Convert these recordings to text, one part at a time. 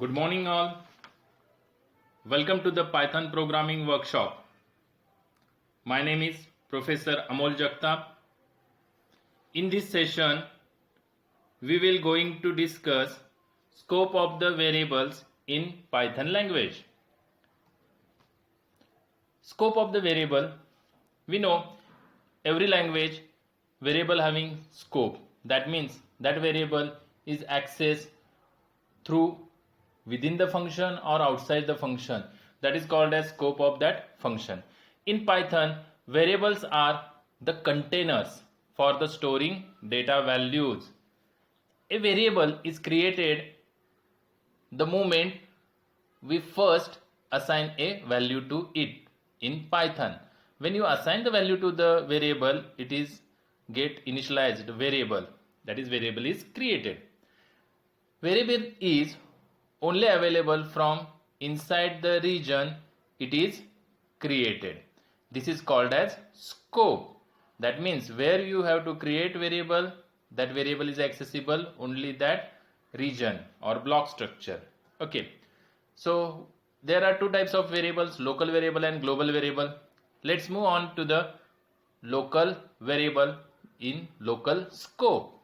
Good morning all. Welcome to the Python programming workshop. My name is Professor Amol Jagtap. In this session, we will going to discuss scope of the variables in Python language. Scope of the variable, we know every language variable having scope. That means that variable is accessed through within the function or outside the function. That is called as scope of that function. In Python, variables are the containers for the storing data values. A variable is created the moment we first assign a value to it in Python. When you assign the value to the variable, it is get initialized variable. That is, variable is created. Variable is only available from inside the region it is created. This is called as scope. That means where you have to create variable, that variable is accessible only that region or block structure. Okay, so there are two types of variables, local variable and global variable. Let's move on to the local variable in local scope.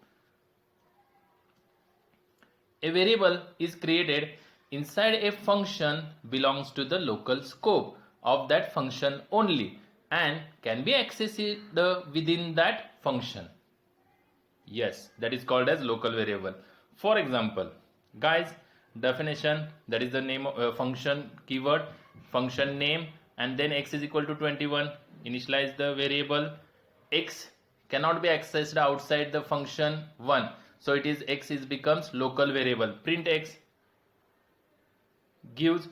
A variable is created inside a function belongs to the local scope of that function only and can be accessed within that function. Yes, that is called as local variable. For example, guys, definition, that is the name of function keyword, function name, and then x is equal to 21. Initialize the variable. X cannot be accessed outside the function 1. So it is x is becomes local variable. Print x gives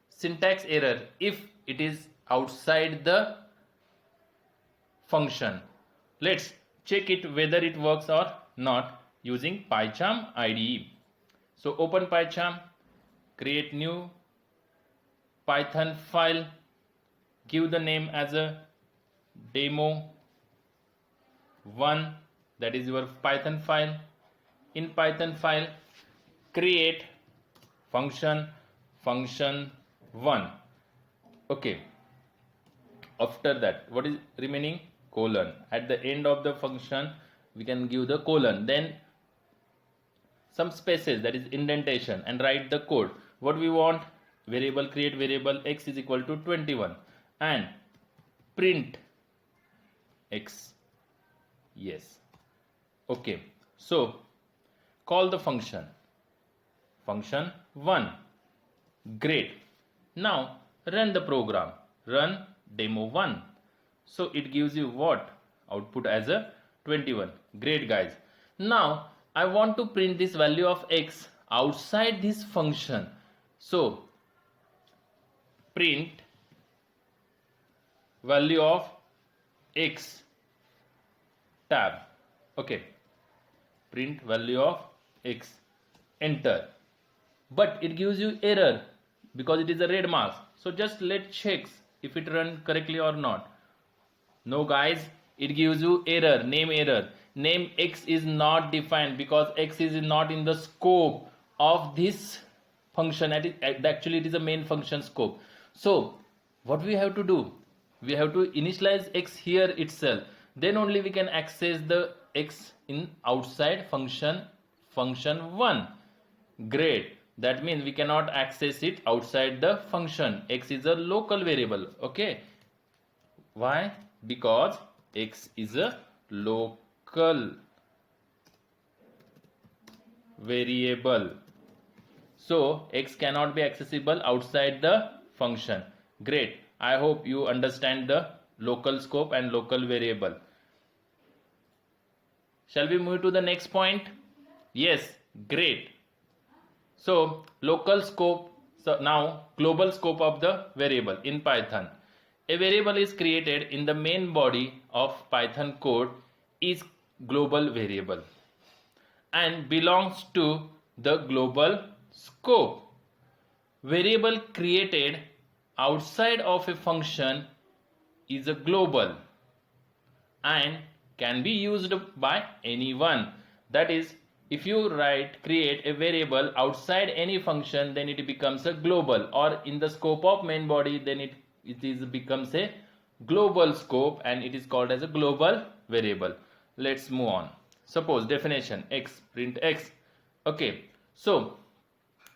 syntax error if it is outside the function. Let's check it whether it works or not using PyCharm IDE. So open PyCharm, create new Python file, give the name as a demo1, that is your Python file. In Python file, create function 1. Okay, after that what is remaining? Colon. At the end of the function we can give the colon, then some spaces, that is indentation, and write the code. What we want? Variable, create variable x is equal to 21 and print x. Yes. Okay, so call the function 1. Great. Now run the program, run demo1. So it gives you what? Output as a 21. Great, guys. Now I want to print this value of x outside this function. So print value of x tab. Okay, print value of x, enter. But it gives you error because it is a red mark. So just let's check if it run correctly or not. No, guys, it gives you error, name error. Name x is not defined because x is not in the scope of this function. Actually it is a main function scope. So what we have to do? We have to initialize x here itself. Then only we can access the x in outside function 1. Great. That means we cannot access it outside the function. X is a local variable. Okay. Why? Because x is a local variable. So x cannot be accessible outside the function. Great. I hope you understand the local scope and local variable. Shall we move to the next point? Yes, great. So local scope, so now global scope of the variable in Python. A variable is created in the main body of Python code is global variable and belongs to the global scope. Variable created outside of a function is a global and can be used by anyone. That is, if you create a variable outside any function, then it becomes a global, or in the scope of main body, then it becomes a global scope, and it is called as a global variable. Let's move on. Suppose definition x, print x. Okay, so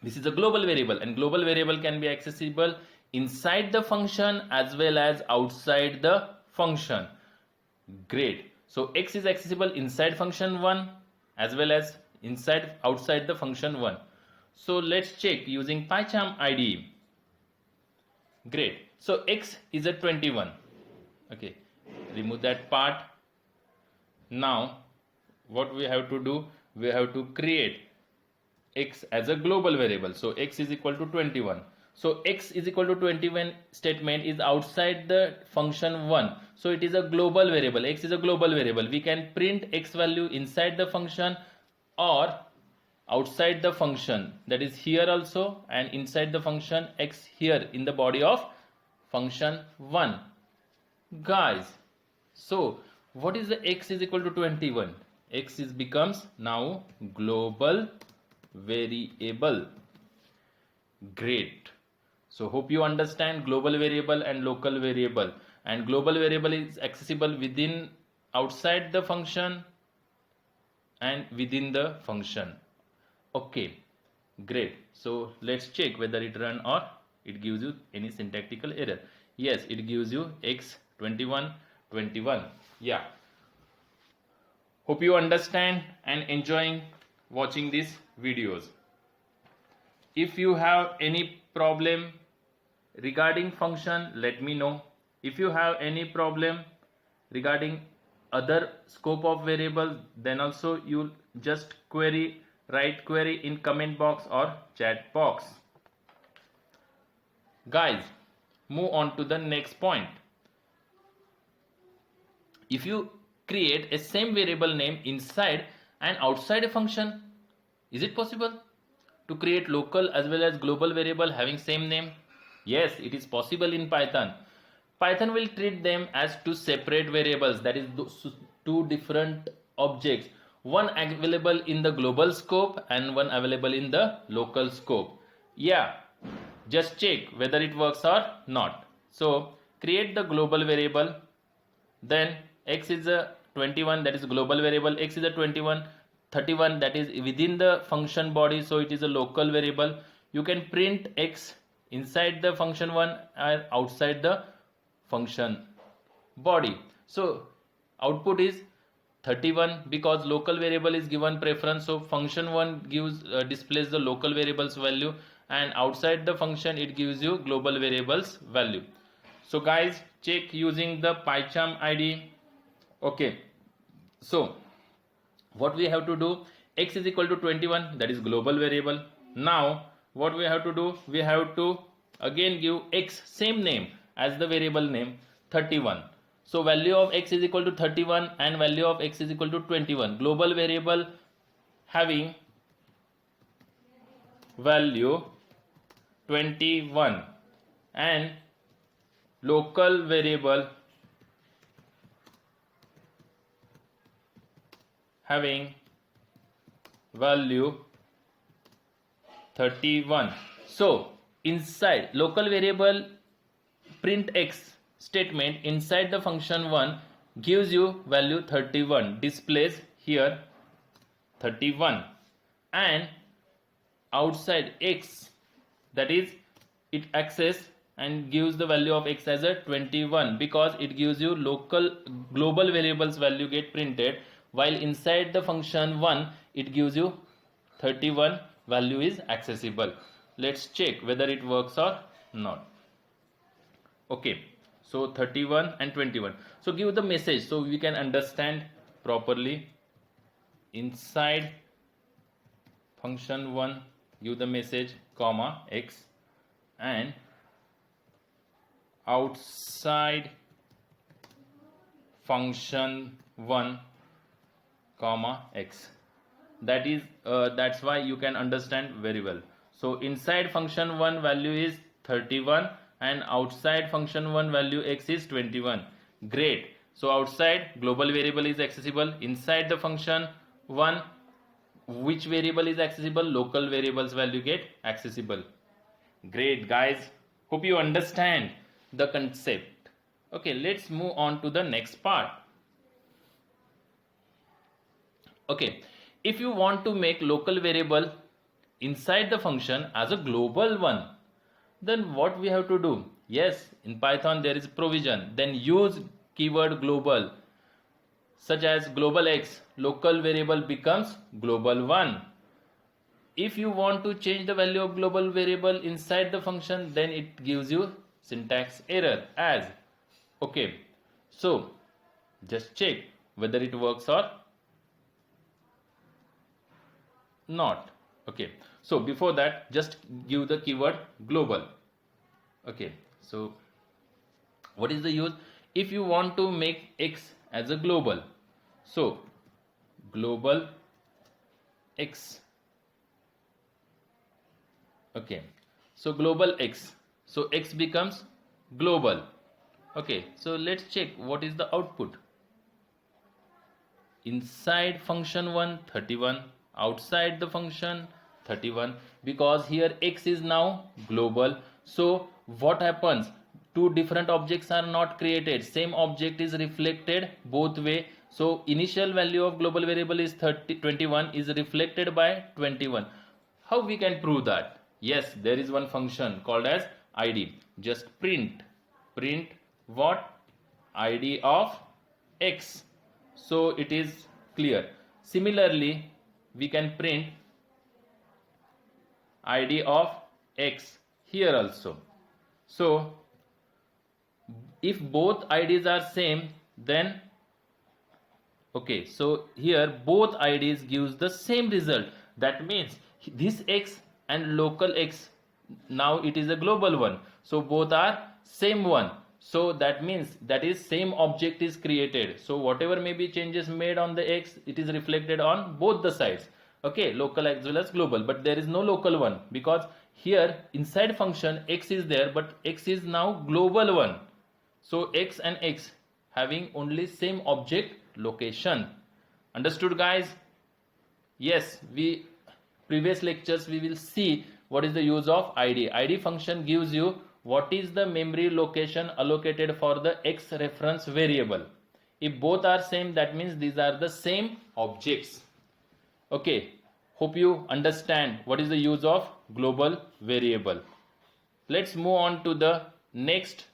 this is a global variable, and global variable can be accessible inside the function as well as outside the function. Great. So x is accessible inside function 1 as well as outside the function 1. So let's check using PyCharm IDE. Great. So x is a 21. Okay, remove that part. Now what we have to do, we have to create x as a global variable. So x is equal to 21. So x is equal to 21 statement is outside the function 1. So it is a global variable. X is a global variable. We can print x value inside the function or outside the function. That is here also, and inside the function x here in the body of function 1. Guys, so what is the x is equal to 21? X becomes now global variable. Great. So hope you understand global variable and local variable. And global variable is accessible within, outside the function and within the function. Okay, great. So let's check whether it run or it gives you any syntactical error. Yes, it gives you x 21 21. Yeah. Hope you understand and enjoying watching these videos. If you have any problem regarding function, let me know. If you have any problem regarding other scope of variables, then also you just write query in comment box or chat box. Guys, move on to the next point. If you create a same variable name inside and outside a function, is it possible to create local as well as global variable having same name? Yes, it is possible in Python. Python will treat them as two separate variables, that is two different objects, one available in the global scope and one available in the local scope. Yeah, just check whether it works or not. So create the global variable, then x is a 21, that is global variable, x is a 21, 31, that is within the function body, so it is a local variable. You can print x inside the function 1 and outside the function body. So output is 31 because local variable is given preference, so function 1 gives displays the local variables value, and outside the function it gives you global variables value. So guys, check using the PyCharm IDE. Okay, so what we have to do, x is equal to 21, that is global variable. Now what we have to do, we have to again give x same name as the variable name, 31. So value of x is equal to 31 and value of x is equal to 21. Global variable having value 21 and local variable having value 31. So inside local variable print x statement inside the function 1 gives you value 31, displays here 31, and outside x, that is it access and gives the value of x as a 21 because it gives you global variables value get printed, while inside the function 1 it gives you 31 value is accessible. Let's check whether it works or not. Okay, so 31 and 21. So give the message so we can understand properly. Inside function 1 give the message comma x, and outside function 1 comma x. That is that's why you can understand very well. So inside function 1 value is 31 and outside function 1 value x is 21. Great. So outside global variable is accessible, inside the function 1 which variable is accessible? Local variables value get accessible. Great guys, hope you understand the concept. Okay, let's move on to the next part. Okay, if you want to make local variable inside the function as a global one, then what we have to do? Yes, in Python there is provision. Then use keyword global, such as global x, local variable becomes global 1. If you want to change the value of global variable inside the function, then it gives you syntax error as. Okay, so just check whether it works or not. Okay, so before that, just give the keyword global. Okay, so what is the use? If you want to make x as a global, so global x. Okay, so global x, so x becomes global. Okay, so let's check what is the output. Inside function 1, 31, outside the function 31, because here x is now global. So what happens? Two different objects are not created, same object is reflected both way. So initial value of global variable is 21 is reflected by 21. How we can prove that? Yes, there is one function called as id. Just print what? Id of x. So it is clear. Similarly, we can print id of x here also. So if both IDs are same, then okay, so here both IDs gives the same result. That means this x and local x, now it is a global one, so both are same one. So that means that is same object is created. So whatever may be changes made on the x, it is reflected on both the sides. Okay, local as well as global, but there is no local one because here inside function x is there, but x is now global one. So x and x having only same object location. Understood guys? Yes, we previous lectures we will see what is the use of id. Id function gives you what is the memory location allocated for the x reference variable. If both are same, that means these are the same objects. Okay, hope you understand what is the use of global variable. Let's move on to the next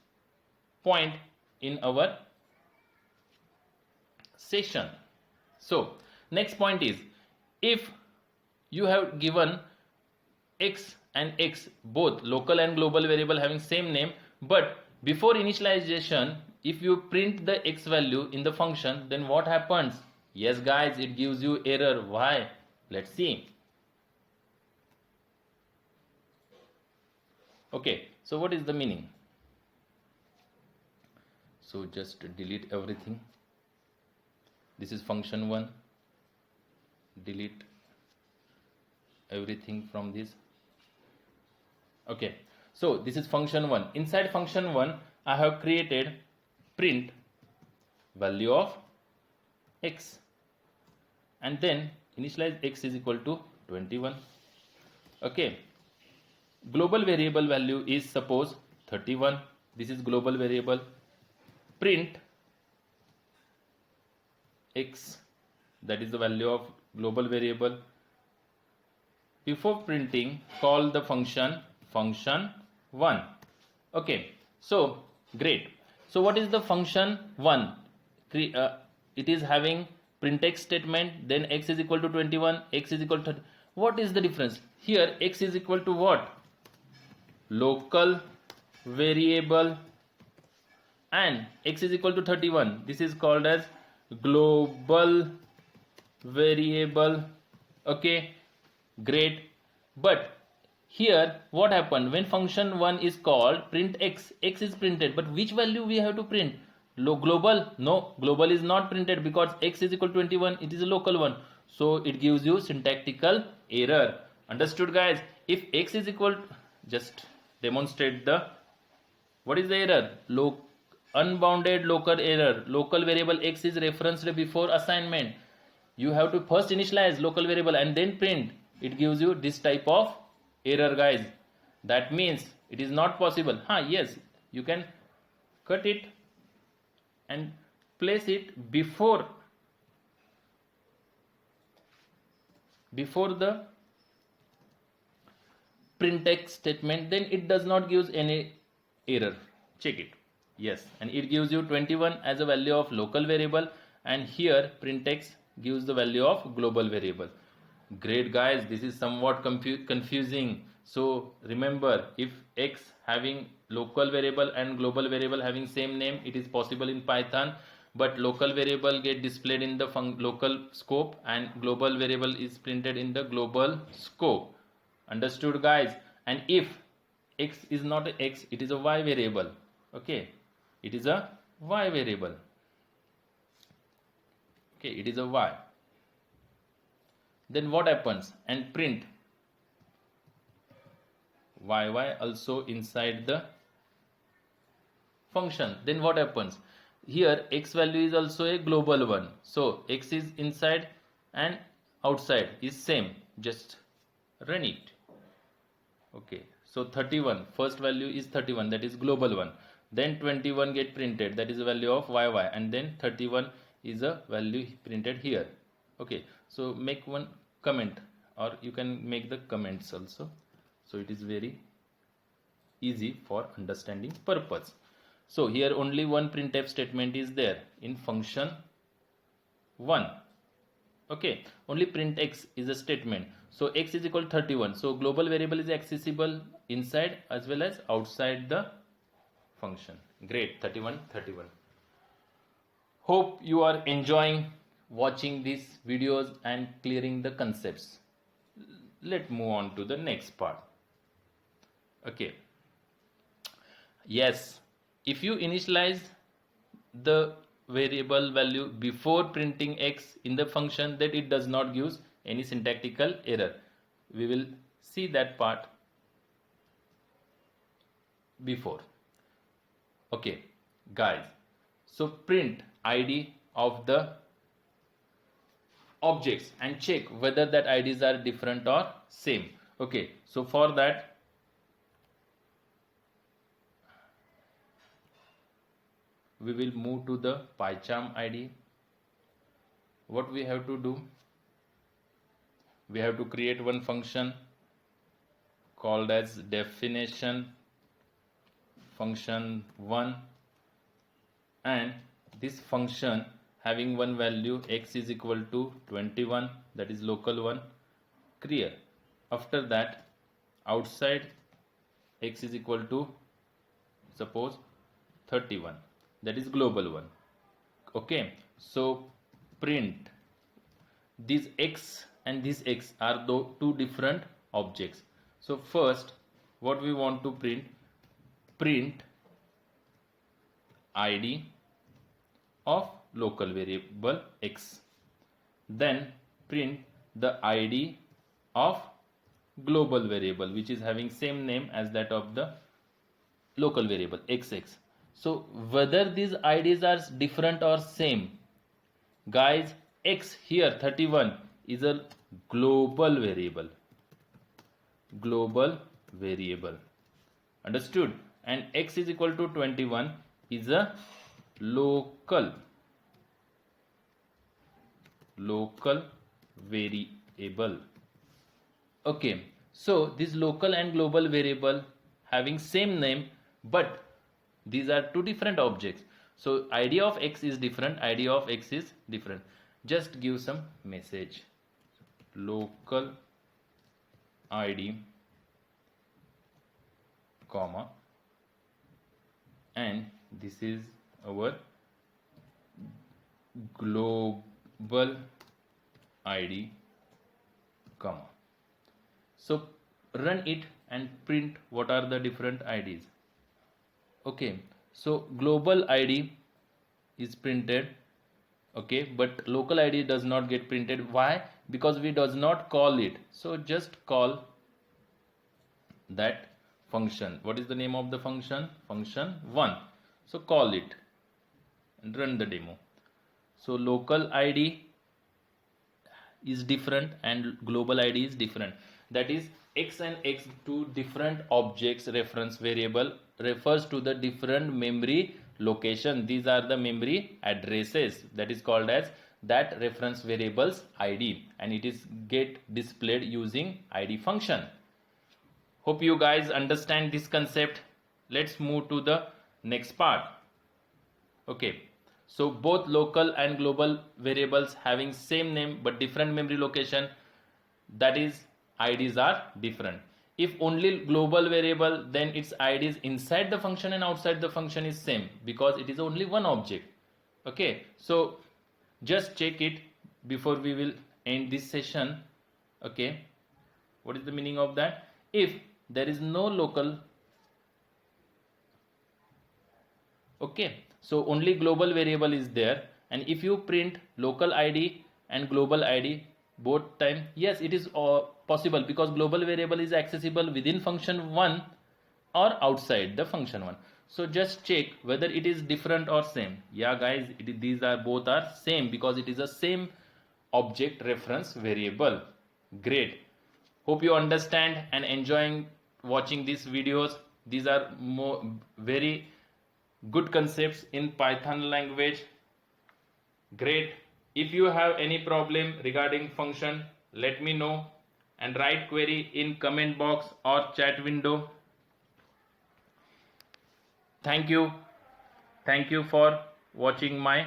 point in our session. So next point is, if you have given x and x, both local and global variable having same name, but before initialization if you print the x value in the function, then what happens? Yes guys, it gives you error. Why? Let's see. Okay, so what is the meaning? So just delete everything. This is function 1. Delete everything from this. Okay, so this is function 1. Inside function 1 I have created print value of x and then initialize x is equal to 21. Okay, global variable value is suppose 31. This is global variable. Print x, that is the value of global variable. Before printing, call the function 1. Okay, so great. So what is the function 1? It is having print x statement, then x is equal to 21, x is equal to 30. What is the difference? Here x is equal to what? Local variable, and x is equal to 31. This is called as global variable. Okay, great. But here what happened? When function 1 is called, print x, x is printed, but which value we have to print? Global? No, global is not printed because x is equal to 21, it is a local one, so it gives you syntactical error. Understood guys? If x is equal to, just demonstrate the, what is the error? Unbounded local error. Local variable x is referenced before assignment. you have to first initialize local variable and then print. It gives you this type of error, guys. That means it is not possible. Yes, you can cut it and place it before the printx statement, then it does not give any error. Check it. Yes, and it gives you 21 as a value of local variable, and here printx gives the value of global variable. Great, guys. This is somewhat confusing. So remember, if x having local variable and global variable having same name, it is possible in Python, but local variable get displayed in the local scope and global variable is printed in the global scope. Understood, guys? And if x is not a x, it is a y variable. Okay, it is a y variable. Okay, it is a y. Then what happens? And print yy also inside the function. Then what happens? Here x value is also a global one, so x is inside and outside is same. Just run it. Okay, so 31, first value is 31, that is global one. Then 21 get printed, that is the value of yy, and then 31 is a value printed here. Okay, so make one comment, or you can make the comments also, so it is very easy for understanding purpose. So here only one printf statement is there in function 1. Okay, only print x is a statement. So x is equal to 31. So global variable is accessible inside as well as outside the function. Great, 31. Hope you are enjoying watching these videos and clearing the concepts. Let's move on to the next part. Okay. Yes, if you initialize the variable value before printing x in the function, that it does not give any syntactical error. We will see that part before. Okay, guys, so print id of the objects and check whether that IDs are different or same. Okay, so for that we will move to the PyCharm ID. What we have to do? We have to create one function called as definition function 1, and this function having one value x is equal to 21, that is local one, clear. After that, outside x is equal to suppose 31, that is global one. Okay, so print this x and this x are two different objects. So first what we want to print id of local variable x, then print the id of global variable which is having same name as that of the local variable xx. So whether these IDs are different or same, guys, x here 31 is a global variable, understood, and x is equal to 21 is a local variable. Okay, so this local and global variable having same name, but these are two different objects. So id of x is different, id of x is different. Just give some message, local id comma, and this is our global id comma. So run it and print what are the different IDs. Okay, so global ID is printed, okay, but local ID does not get printed. Why? Because we does not call it. So just call that function. What is the name of the function? Function 1. So call it and run the demo. So local ID is different and global ID is different. That is, x and x, two different objects reference variable, refers to the different memory location. These are the memory addresses, that is called as that reference variables ID, and it is get displayed using ID function. Hope you guys understand this concept. Let's move to the next part. Okay, so both local and global variables having same name but different memory location, that is IDs are different. If only global variable, then its IDs inside the function and outside the function is same because it is only one object. Okay, so just check it before we will end this session. Okay, what is the meaning of that? If there is no local, okay, so only global variable is there, and if you print local ID and global ID both time, yes, it is possible because global variable is accessible within function 1 or outside the function 1. So just check whether it is different or same. Yeah guys, these are both are same because it is a same object reference variable. Great. Hope you understand and enjoying watching these videos. These are very good concepts in Python language. Great. If you have any problem regarding function, let me know and write query in comment box or chat window. Thank you. Thank you for watching my